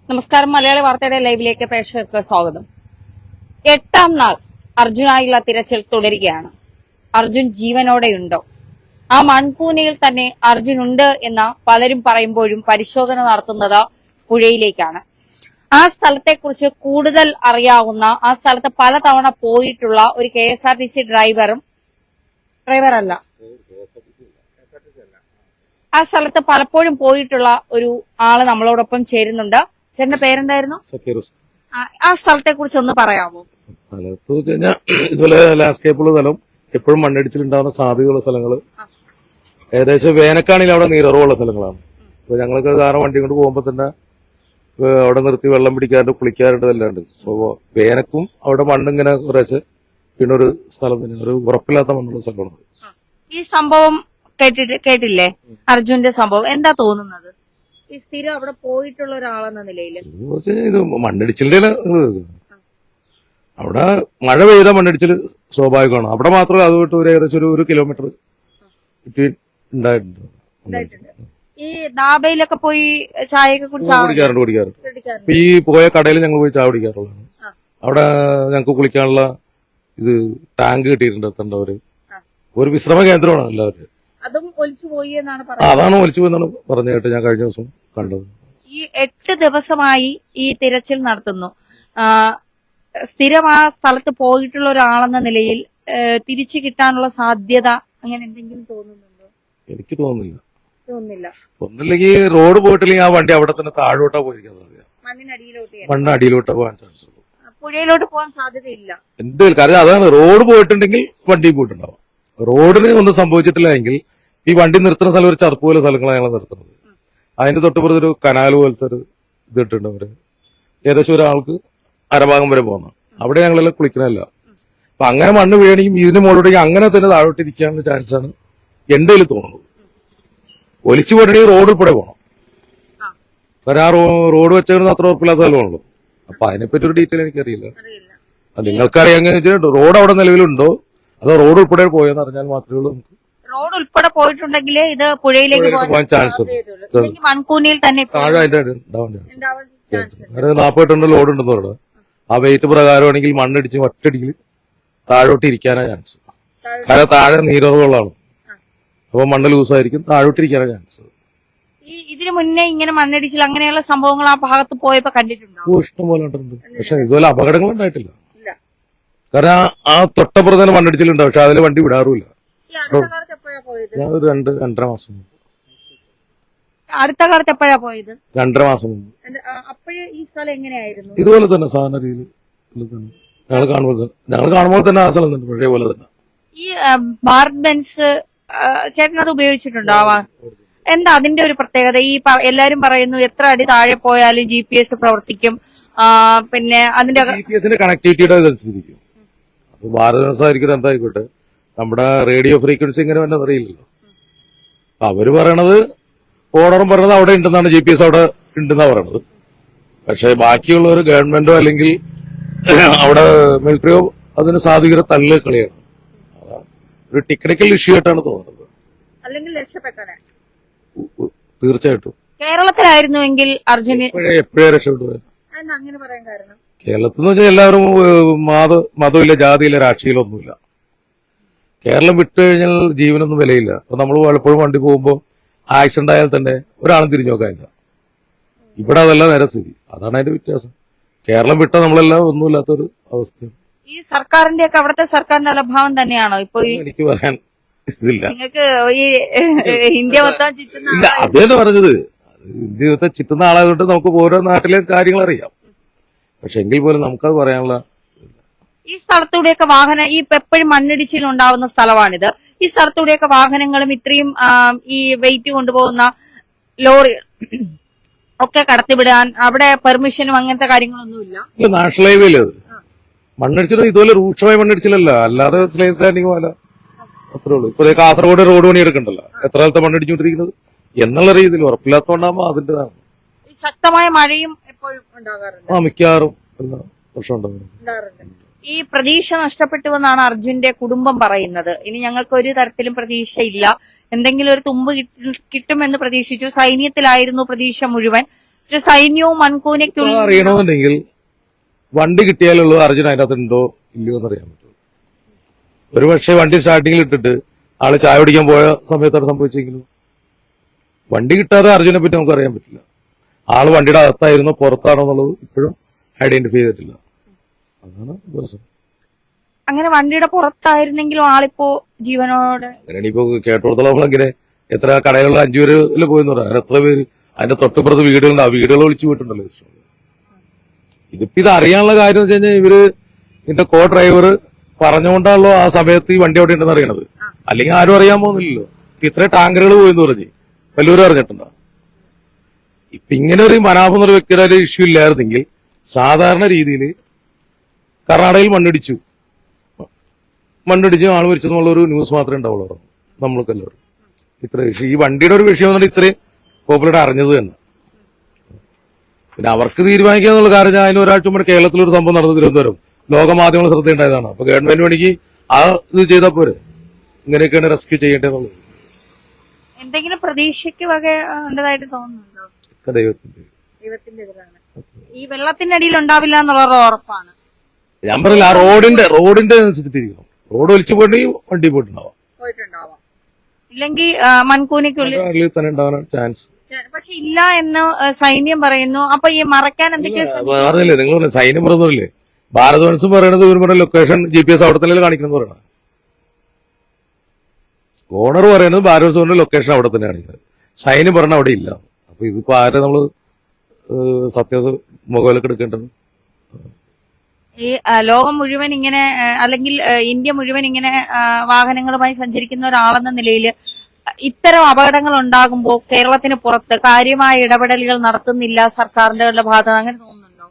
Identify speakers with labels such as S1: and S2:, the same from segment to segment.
S1: നമസ്കാരം. മലയാളി വാർത്തയുടെ ലൈവിലേക്ക് പ്രേക്ഷകർക്ക് സ്വാഗതം. 8ാം നാൾ അർജുനായുള്ള തിരച്ചിൽ തുടരുകയാണ്. അർജുൻ ജീവനോടെയുണ്ടോ? ആ മൺകൂനയിൽ തന്നെ അർജുൻ ഉണ്ട് എന്ന പലരും പറയുമ്പോഴും പരിശോധന നടത്തുന്നത് പുഴയിലേക്കാണ്. ആ സ്ഥലത്തെക്കുറിച്ച് കൂടുതൽ അറിയാവുന്ന, ആ സ്ഥലത്ത് പലതവണ പോയിട്ടുള്ള ഒരു KSRTC ഡ്രൈവറല്ല, ആ സ്ഥലത്ത് പലപ്പോഴും പോയിട്ടുള്ള ഒരു ആള് നമ്മളോടൊപ്പം ചേരുന്നുണ്ട്. ചേട്ടന്റെ പേരെന്തായിരുന്നു? ആ സ്ഥലത്തെ കുറിച്ച് ഒന്ന് പറയാമോ?
S2: സ്ഥലത്ത് വെച്ച് കഴിഞ്ഞാൽ ഇതുപോലെ ലാൻഡ്സ്കേപ്പുള്ള സ്ഥലം, എപ്പോഴും മണ്ണിടിച്ചിലുണ്ടാവുന്ന സാധ്യതയുള്ള സ്ഥലങ്ങള്, ഏകദേശം വേനൽക്കാണെങ്കിൽ അവിടെ നീരുറവുള്ള സ്ഥലങ്ങളാണ്. അപ്പൊ ഞങ്ങൾക്ക് കാരണം വണ്ടി കൊണ്ട് പോകുമ്പോ തന്നെ അവിടെ നിർത്തി വെള്ളം പിടിക്കാറുണ്ട്, കുളിക്കാറുണ്ട്, എല്ലാം ഉണ്ട്. അപ്പൊ വേനക്കും അവിടെ മണ്ണിങ്ങനെ കുറച്ച്, പിന്നെ ഒരു സ്ഥലം തന്നെ ഒരു ഉറപ്പില്ലാത്ത മണ്ണുള്ള സ്ഥലമാണ്.
S1: ഈ സംഭവം കേട്ടില്ലേ? അർജുന്റെ സംഭവം എന്താ തോന്നുന്നത്? ഈ സ്ഥിരം അവിടെ പോയിട്ടുള്ള ഒരാളെന്ന നിലയിൽ
S2: ഇത് മണ്ണിടിച്ചിലിന്റെ അവിടെ മഴ പെയ്ത മണ്ണിടിച്ചിൽ സ്വാഭാവികമാണ്. അവിടെ മാത്രമല്ല, അത് വിട്ട് ഒരു ഏകദേശം ഒരു കിലോമീറ്റർ ഉണ്ടായിട്ടുണ്ട്.
S1: ഈ ദാബയിലൊക്കെ പോയി ചായയൊക്കെ
S2: കുടിക്കാറുണ്ട്. ഈ പോയ കടയിൽ ഞങ്ങൾ പോയി ചായ കുടിക്കാറുള്ളതാണ്. അവിടെ ഞങ്ങൾക്ക് കുളിക്കാനുള്ള ഇത് ടാങ്ക് കിട്ടിയിട്ടുണ്ട്. ഒരു വിശ്രമ കേന്ദ്രമാണ് എല്ലാവരും.
S1: അതും ഒലിച്ചുപോയി എന്നാണ്
S2: അതാണ് ഒലിച്ചു പോയെന്നാണ് പറഞ്ഞു കേട്ട് ഞാൻ കഴിഞ്ഞ ദിവസം കണ്ടത്.
S1: ഈ 8 ദിവസമായി ഈ തിരച്ചിൽ നടത്തുന്നു. സ്ഥിരം ആ സ്ഥലത്ത് പോയിട്ടുള്ള ഒരാളെന്ന നിലയിൽ തിരിച്ചു കിട്ടാനുള്ള സാധ്യത അങ്ങനെ എന്തെങ്കിലും തോന്നുന്നുണ്ടോ?
S2: എനിക്ക് തോന്നുന്നില്ല. ഒന്നില്ലെങ്കിൽ റോഡ് പോയിട്ടില്ലെങ്കിൽ ആ വണ്ടി അവിടെ തന്നെ താഴോട്ടാ പോയിരിക്കാൻ സാധ്യത. മണ്ണടിയിലോട്ടാ പോകാൻ ചാൻസ് ഉള്ളൂ.
S1: പുഴയിലോട്ട് പോകാൻ സാധ്യതയില്ല.
S2: എന്ത് കാര്യം അതാണ്, റോഡ് പോയിട്ടുണ്ടെങ്കിൽ വണ്ടി പോയിട്ടുണ്ടാവും. റോഡിന് ഒന്നും സംഭവിച്ചിട്ടില്ല എങ്കിൽ ഈ വണ്ടി നിർത്തുന്ന സ്ഥലം ഒരു ചർപ്പ് പോലെ സ്ഥലങ്ങളാണ് ഞങ്ങൾ നിർത്തുന്നത്. അതിന്റെ തൊട്ടുപുറത്ത് ഒരു കനാല് പോലത്തെ ഒരു ഇതിട്ടുണ്ട്. അവര് ഏകദേശം ഒരാൾക്ക് അരഭാഗം വരെ പോകുന്ന അവിടെ ഞങ്ങളെല്ലാം കുളിക്കണമല്ല. അപ്പൊ അങ്ങനെ മണ്ണ് വീഴണമെങ്കിൽ ഇതിന് മുകളിലേക്ക് അങ്ങനെ തന്നെ താഴോട്ടിരിക്കാനുള്ള ചാൻസാണ് എന്റെ കയ്യിൽ തോന്നുന്നത്. ഒലിച്ചു പോയിട്ടുണ്ടെങ്കിൽ റോഡിൽ കൂടെ പോകണം. കാരണം ആ റോഡ് വെച്ചവരൊന്നും അത്ര ഉറപ്പില്ലാത്ത സ്ഥലമാണല്ലോ. അപ്പൊ അതിനെപ്പറ്റി ഒരു ഡീറ്റെയിൽ എനിക്കറിയില്ല. നിങ്ങൾക്കറിയാം എങ്ങനെ വെച്ചാൽ റോഡ് അവിടെ നിലവിലുണ്ടോ അതോ റോഡ് ഉൾപ്പെടെ പോയെന്ന് അറിഞ്ഞാൽ മാത്രമേ ഉള്ളൂ നമുക്ക്.
S1: റോഡ് ഉൾപ്പെടെ പോയിട്ടുണ്ടെങ്കിൽ ഇത് പുഴയിലേക്ക് പോകാൻ ചാൻസ് മൺകൂനിയിൽ തന്നെ
S2: താഴെ അതിന്റെ 40 ടൺ ലോഡ് ഉണ്ടെന്ന് പറയുന്നത്. ആ വെയിറ്റ് പ്രകാരമാണെങ്കിൽ മണ്ണിടിച്ച് ഒറ്റടിയിൽ താഴോട്ട് ഇരിക്കാനാ ചാൻസ്. കാരണം താഴെ നീരുറവുകളാണ്. അപ്പൊ മണ്ണ് ലൂസായിരിക്കും, താഴോട്ടിരിക്കാനാ ചാൻസ്.
S1: ഇതിനു മുന്നേ ഇങ്ങനെ മണ്ണിടിച്ചിൽ അങ്ങനെയുള്ള സംഭവങ്ങൾ ആ ഭാഗത്ത് പോയപ്പോ കണ്ടിട്ടുണ്ടോ?
S2: ഇഷ്ടം പോലെ ഉണ്ട്. പക്ഷെ ഇതുപോലെ അപകടങ്ങൾ ഉണ്ടായിട്ടില്ല. കാരണം ആ തൊട്ടപ്പുറത്ത് തന്നെ മണ്ണിടിച്ചിലുണ്ട്. പക്ഷെ അതിൽ വണ്ടി വിടാറുമില്ല. ഞാൻ ഒരു 2-2.5 മാസം മുമ്പ്.
S1: അടുത്ത കാലത്ത് എപ്പോഴാ പോയത്?
S2: 2.5 മാസം മുമ്പ്.
S1: അപ്പോഴേ ഈ സ്ഥലം എങ്ങനെയായിരുന്നു?
S2: ഇതുപോലെ തന്നെ സാധാരണ രീതിയിൽ തന്നെ ഞങ്ങൾ കാണുമ്പോൾ തന്നെ ആ സ്ഥലം തന്നെ പഴയ പോലെ തന്നെ.
S1: ഈ ഭാരത് ബെൻസ് ചേട്ടൻ അത് ഉപയോഗിച്ചിട്ടുണ്ടോ? എന്താ അതിന്റെ ഒരു പ്രത്യേകത? ഈ എല്ലാരും പറയുന്നു എത്ര അടി താഴെ പോയാലും GPS പ്രവർത്തിക്കും. പിന്നെ അതിന്റെ
S2: GPS കണക്ടിവിറ്റിയുടെ ഇതനുസരിച്ചിരിക്കും. ഭാരത് ബെൻസ് ആയിരിക്കും എന്തായിക്കോട്ടെ, നമ്മുടെ റേഡിയോ ഫ്രീക്വൻസി ഇങ്ങനെ വല്ലതും അറിയില്ലല്ലോ. അവര് പറയണത്, ഓർഡറും പറയണത് അവിടെ ഉണ്ടെന്നാണ്, GPS അവിടെ ഉണ്ടെന്നാ പറയണത്. പക്ഷെ ബാക്കിയുള്ളവർ ഗവൺമെന്റോ അല്ലെങ്കിൽ അവിടെ മിലിറ്ററിയോ അതിന് സാധിക്കുന്ന തള്ളി കളിയാണ്. ഒരു ടെക്നിക്കൽ ഇഷ്യൂ ആയിട്ടാണ് തോന്നുന്നത്.
S1: അല്ലെങ്കിൽ രക്ഷപ്പെട്ടനെ
S2: തീർച്ചയായിട്ടും.
S1: കേരളത്തിലായിരുന്നുവെങ്കിൽ അർജുന്
S2: എപ്പോഴേ രക്ഷപ്പെട്ടു.
S1: അങ്ങനെ പറയാൻ കാരണം
S2: കേരളത്തിൽ എന്ന് വെച്ചാൽ എല്ലാവരും മതമില്ല, ജാതിയില്ല, രാഷ്ട്രീയമൊന്നുമില്ല. കേരളം വിട്ടു കഴിഞ്ഞാൽ ജീവനൊന്നും വിലയില്ല. അപ്പൊ നമ്മൾ പലപ്പോഴും വണ്ടി പോകുമ്പോൾ ആക്സിഡന്റ് ആയാൽ തന്നെ ഒരാളും തിരിഞ്ഞു നോക്കാനില്ല. ഇവിടെ അതല്ല നേരെ സ്ഥിതി. അതാണ് അതിന്റെ വ്യത്യാസം. കേരളം വിട്ടാൽ നമ്മളെല്ലാം ഒന്നുമില്ലാത്തൊരു അവസ്ഥയാണ്.
S1: ഈ സർക്കാരിന്റെ ഒക്കെ അവിടുത്തെ സർക്കാരിന്റെ അലഭാവം തന്നെയാണോ ഇപ്പൊ?
S2: എനിക്ക് പറയാൻ ഇതില്ല.
S1: നിങ്ങൾക്ക് ഈ ഇന്ത്യ മൊത്തം ചുറ്റുന്ന
S2: ഇല്ല, അത് തന്നെ പറഞ്ഞത്. ഇന്ത്യ മൊത്തം ചുറ്റുന്ന ആളായതുകൊണ്ട് നമുക്ക് ഓരോ നാട്ടിലെ കാര്യങ്ങൾ അറിയാം. പക്ഷെ എങ്കിൽ പോലും നമുക്കത് പറയാനുള്ള
S1: ഈ സ്ഥലത്തൂടെയൊക്കെ ഈ എപ്പോഴും മണ്ണിടിച്ചിൽ ഉണ്ടാവുന്ന സ്ഥലമാണിത്. ഈ സ്ഥലത്തൂടെയൊക്കെ വാഹനങ്ങളും ഇത്രയും ഈ വെയിറ്റ് കൊണ്ടുപോകുന്ന ലോറികൾ ഒക്കെ കടത്തിവിടാൻ അവിടെ പെർമിഷനും അങ്ങനത്തെ കാര്യങ്ങളൊന്നുമില്ല.
S2: നാഷണൽ ഹൈവേയില് മണ്ണിടിച്ചിൽ ഇതുപോലെ രൂക്ഷമായ മണ്ണിടിച്ചിലല്ല, അല്ലാതെ സ്ലൈഡ് സ്റ്റാൻഡിങ് പോലെ അത്രേ ഉള്ളൂ. ഇപ്പൊ കാസർഗോഡ് റോഡ് പണി എടുക്കണ്ടല്ലോ, എത്ര കാലത്തെ മണ്ണിടിച്ചുകൊണ്ടിരിക്കുന്നത് എന്നുള്ള രീതിയിൽ ഉറപ്പില്ലാത്തോണ്ടാകുമ്പോ അതിന്റേതാണ്.
S1: ശക്തമായ മഴയും എപ്പോഴും ഉണ്ടാകാറുണ്ട്.
S2: മിക്കവാറും പ്രശ്നം ഉണ്ടാകാറുണ്ട്.
S1: ഈ പ്രതീക്ഷ നഷ്ടപ്പെട്ടുവെന്നാണ് അർജുന്റെ കുടുംബം പറയുന്നത്. ഇനി ഞങ്ങൾക്ക് ഒരു തരത്തിലും പ്രതീക്ഷയില്ല, എന്തെങ്കിലും ഒരു തുമ്പ് കിട്ടുമെന്ന് പ്രതീക്ഷിച്ചു. സൈന്യത്തിലായിരുന്നു പ്രതീക്ഷ മുഴുവൻ. പക്ഷെ സൈന്യവും മൺകൂനയ്ക്കുള്ളിൽ
S2: അറിയണമെന്നുണ്ടെങ്കിൽ വണ്ടി കിട്ടിയാലുള്ളൂ അർജുൻ അതിനകത്ത് ഉണ്ടോ ഇല്ലയോ എന്ന് അറിയാൻ പറ്റും. ഒരു പക്ഷേ വണ്ടി സ്റ്റാർട്ടിങ്ങിൽ ഇട്ടിട്ട് ആള് ചായ കുടിക്കാൻ പോയ സമയത്താണ് സംഭവിച്ചെങ്കിലും വണ്ടി കിട്ടാതെ അർജുനെ പറ്റി നമുക്ക് അറിയാൻ പറ്റില്ല. ആള് വണ്ടിയുടെ അകത്തായിരുന്നോ പുറത്താണോ എന്നുള്ളത് ഇപ്പോഴും ഐഡന്റിഫൈ ചെയ്തിട്ടില്ല. അതാണ് പ്രശ്നം.
S1: അങ്ങനെ വണ്ടിയുടെ പുറത്തായിരുന്നെങ്കിലും ആളിപ്പോ ജീവനോടെ
S2: അങ്ങനെ ഇപ്പൊ കേട്ടോടത്തോളം നമ്മളെങ്ങനെ എത്ര കടയിലുള്ള 5 പേരിൽ പോയെന്ന് പറയാം. എത്ര പേര് അതിന്റെ തൊട്ടുപുറത്ത് വീടുകളുണ്ട്, ആ വീടുകൾ വിളിച്ചു പോയിട്ടുണ്ടല്ലോ. ഇതിപ്പോ ഇത് അറിയാനുള്ള കാര്യം എന്ന് വെച്ച് കഴിഞ്ഞാൽ ഇവര് ഇതിന്റെ കോ ഡ്രൈവർ പറഞ്ഞുകൊണ്ടാണല്ലോ ആ സമയത്ത് ഈ വണ്ടി അവിടെ ഉണ്ടെന്ന് അറിയണത്. അല്ലെങ്കിൽ ആരും അറിയാൻ പോകുന്നില്ലല്ലോ. ഇത്രയും ടാങ്കറുകൾ പോയെന്ന് പറഞ്ഞ് വല്ലവരും അറിഞ്ഞിട്ടുണ്ടോ? ഇപ്പൊ ഇങ്ങനെ ഒരു മനാഫ് എന്നൊരു വ്യക്തിയുടെ ഒരു ഇഷ്യൂ ഇല്ലായിരുന്നെങ്കിൽ സാധാരണ രീതിയിൽ കർണാടകയിൽ മണ്ണിടിച്ചു ആൾ മരിച്ചെന്നുള്ള ഒരു ന്യൂസ് മാത്രമേ ഉണ്ടാവുള്ളൂ നമ്മൾക്കെല്ലാവരും. ഇത്ര ഈ വണ്ടിയുടെ ഒരു വിഷയം എന്ന് പറഞ്ഞാൽ ഇത്രയും പോപ്പുലർ അറിഞ്ഞത് തന്നെ. പിന്നെ അവർക്ക് തീരുമാനിക്കാന്നുള്ള കാര്യം അതിന് ഒരാഴ്ച മുമ്പ് കേരളത്തിലൊരു സംഭവം നടന്നു തിരുവനന്തപുരം ലോകമാധ്യമങ്ങൾ ശ്രദ്ധയുണ്ടായതാണ്. അപ്പൊ ഗവൺമെന്റ് വേണമെങ്കിൽ ആ ഇത് ചെയ്താൽ പോരെ, ഇങ്ങനെയൊക്കെയാണ് റെസ്ക്യൂ ചെയ്യേണ്ടതെന്നുള്ളത്.
S1: എന്തെങ്കിലും പ്രതീക്ഷയ്ക്ക് വകേണ്ടതായിട്ട് തോന്നുന്നുണ്ടോ? ദൈവത്തിന്റെ ഇതിലാണ് ഈ വെള്ളത്തിന്റെ അടിയിൽ ഉണ്ടാവില്ല എന്നുള്ളത് ഉറപ്പാണ്.
S2: ഞാൻ പറയില്ല, ആ റോഡിന്റെ അനുസരിച്ചിട്ടിരിക്കണം. റോഡ് ഒലിച്ചു പോയിട്ടുണ്ടെങ്കിൽ വണ്ടി പോയിട്ടുണ്ടാവാം,
S1: ഇല്ലെങ്കിൽ മൺകൂനയ്ക്കുള്ളിൽ
S2: തന്നെ ഉണ്ടാവാൻ ചാൻസ്.
S1: പക്ഷെ ഇല്ല എന്ന് സൈന്യം പറയുന്നു. അപ്പൊ ഈ മറയ്ക്കാൻ എന്തൊക്കെയോ
S2: പറഞ്ഞില്ലേ, നിങ്ങൾ പറഞ്ഞു സൈന്യം പറഞ്ഞില്ലേ, ഭാരത് വൻസ് പറയണത് ഇവർ പറഞ്ഞ ലൊക്കേഷൻ GPS അവിടെ തന്നെ കാണിക്കണം പറയണ. ഓണർ പറയുന്നത് ഭാരത് വൻസിന്റെ ലൊക്കേഷൻ അവിടെ തന്നെ കാണിക്കുന്നത്, സൈന്യം പറഞ്ഞ അവിടെ ഇല്ല. അപ്പൊ ഇതിപ്പോ ആരെ നമ്മള് സത്യാവസ്ഥ മുഖവിലൊക്കെ എടുക്കേണ്ടത്?
S1: ഈ ലോകം മുഴുവൻ ഇങ്ങനെ അല്ലെങ്കിൽ ഇന്ത്യ മുഴുവൻ ഇങ്ങനെ വാഹനങ്ങളുമായി സഞ്ചരിക്കുന്ന ഒരാളെന്ന നിലയിൽ ഇത്തരം അപകടങ്ങൾ ഉണ്ടാകുമ്പോൾ കേരളത്തിന് പുറത്ത് കാര്യമായ ഇടപെടലുകൾ നടത്തുന്നില്ല സർക്കാരിന്റെ ഭാഗത്ത്, അങ്ങനെ തോന്നുന്നുണ്ടോ?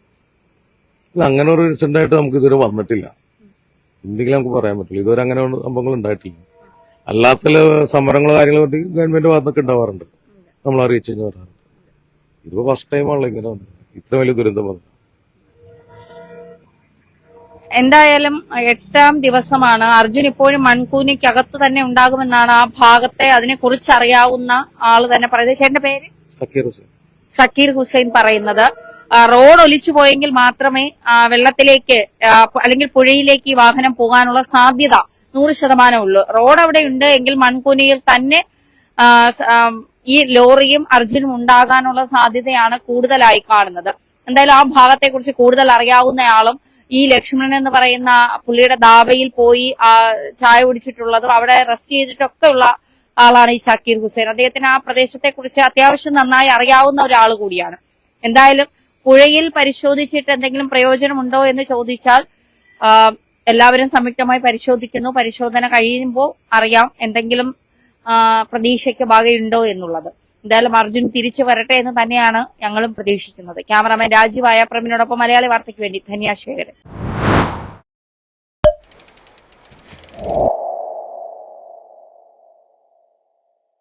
S2: അങ്ങനെ ഒരു ഇൻസിഡന്റ് ആയിട്ട് നമുക്ക് ഇതുവരെ വന്നിട്ടില്ല. എന്തെങ്കിലും നമുക്ക് പറയാൻ പറ്റില്ല. ഇതുവരെ അങ്ങനെ സംഭവങ്ങൾ ഉണ്ടായിട്ടില്ല. അല്ലാത്ത സമരങ്ങളോ കാര്യങ്ങളോ ഗവൺമെന്റ് ഭാഗത്തൊക്കെ ഉണ്ടാവാറുണ്ട്, നമ്മൾ അറിയിച്ചു കഴിഞ്ഞാൽ വരാറുണ്ട്. ഇതിപ്പോ ഫസ്റ്റ് ടൈമാണല്ലോ ഇങ്ങനെ വന്നത്, ഇത്ര വലിയ ദുരന്തം വന്നത്.
S1: എന്തായാലും 8ാം ദിവസമാണ്. അർജുൻ ഇപ്പോഴും മൺകൂനയ്ക്കകത്ത് തന്നെ ഉണ്ടാകുമെന്നാണ് ആ ഭാഗത്തെ അതിനെ കുറിച്ച് അറിയാവുന്ന ആള് തന്നെ പറയുന്നത്. ചേട്ടന്റെ പേര്? സക്കീർ ഹുസൈൻ പറയുന്നത് റോഡ് ഒലിച്ചു പോയെങ്കിൽ മാത്രമേ വെള്ളത്തിലേക്ക് അല്ലെങ്കിൽ പുഴയിലേക്ക് ഈ വാഹനം പോകാനുള്ള സാധ്യത 100% ഉള്ളൂ. റോഡ് അവിടെ ഉണ്ട് എങ്കിൽ മൺകൂനയിൽ തന്നെ ഈ ലോറിയും അർജുനും ഉണ്ടാകാനുള്ള സാധ്യതയാണ് കൂടുതലായി കാണുന്നത്. എന്തായാലും ആ ഭാഗത്തെ കുറിച്ച് കൂടുതൽ അറിയാവുന്നയാളും ഈ ലക്ഷ്മണൻ എന്ന് പറയുന്ന പുള്ളിയുടെ ദാബയിൽ പോയി ചായ കുടിച്ചിട്ടുള്ളതും അവിടെ റെസ്റ്റ് ചെയ്തിട്ടൊക്കെ ഉള്ള ആളാണ് ഈ സക്കീർ ഹുസൈൻ. അദ്ദേഹത്തിന് ആ പ്രദേശത്തെ കുറിച്ച് അത്യാവശ്യം നന്നായി അറിയാവുന്ന ഒരാൾ കൂടിയാണ്. എന്തായാലും പുഴയിൽ പരിശോധിച്ചിട്ട് എന്തെങ്കിലും പ്രയോജനമുണ്ടോ എന്ന് ചോദിച്ചാൽ എല്ലാവരും സംയുക്തമായി പരിശോധിക്കുന്നു. പരിശോധന കഴിയുമ്പോൾ അറിയാം എന്തെങ്കിലും പ്രതീക്ഷയ്ക്ക് വകയുണ്ടോ എന്നുള്ളത്. എന്തായാലും അർജുൻ തിരിച്ചു വരട്ടെ എന്ന് തന്നെയാണ് ഞങ്ങളും പ്രതീക്ഷിക്കുന്നത്. ക്യാമറാമാൻ രാജീവ് ആയാപ്രമിനോടൊപ്പം മലയാളി വാർത്തയ്ക്ക് വേണ്ടി ധന്യ ശേഖരൻ.